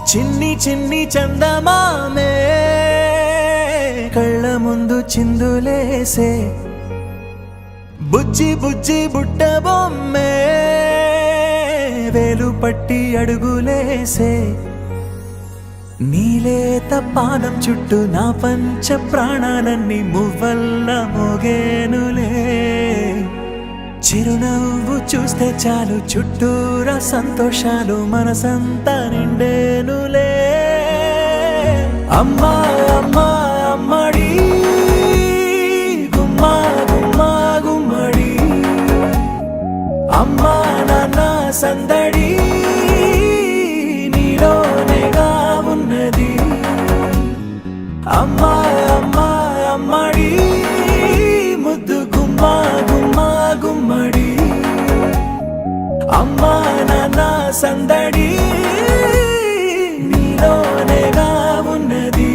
చిన్ని చిన్ని చందమామే కళ్ళ ముందు చిందులేసే బుజ్జి బుజ్జి బుట్ట బొమ్మే వేలు పట్టి అడుగులేసే నీలేత పాదం చుట్టూ నా పంచ ప్రాణాలన్నీ మువ్వల్ల మోగేనులే చిరునవ్వు చూస్తే చాలు చుట్టూరా సంతోషాలు మనసంతా నిండేనులే అమ్మా అమ్మా అమ్మడి గుమ్మా గుమ్మా గుమ్మడి అమ్మా నాన్న సందడి నీలోనేగా ఉన్నది అమ్మా అమ్మా అమ్మడి ముద్దు గుమ్మా గుమ్మా గుమ్మడి అమ్మా నాన్న సందడి నీలోనేగా ఉన్నది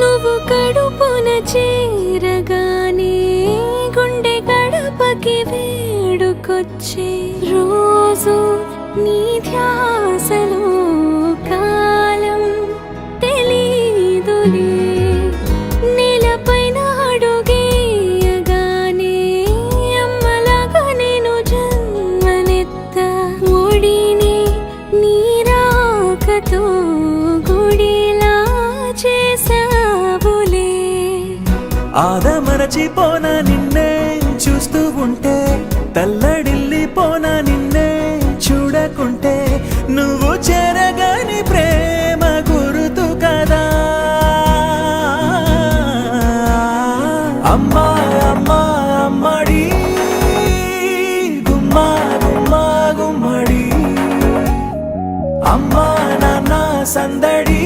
నువ్వు కడుపున చేరగానే గుండె గడపకి వేడుకొచ్చే రోజు నీ ధ్యాసలో కాలం తెలీదులే నేలపైన అడుగేయగానే అమ్మలాగా నేను జన్మనెత్త ఒడిని నీ రాకతో గుడిలా చేసావులే ఆదమరచిపోనా నిన్నే చూస్తూ ఉంటే తల్లడిల్లిపోనా నిన్నే చూడకుంటే నువ్వు చెరగని ప్రేమ గురుతు కదా అమ్మా అమ్మా అమ్మడి గుమ్మా గుమ్మా గుమ్మడి అమ్మా నాన్న సందడి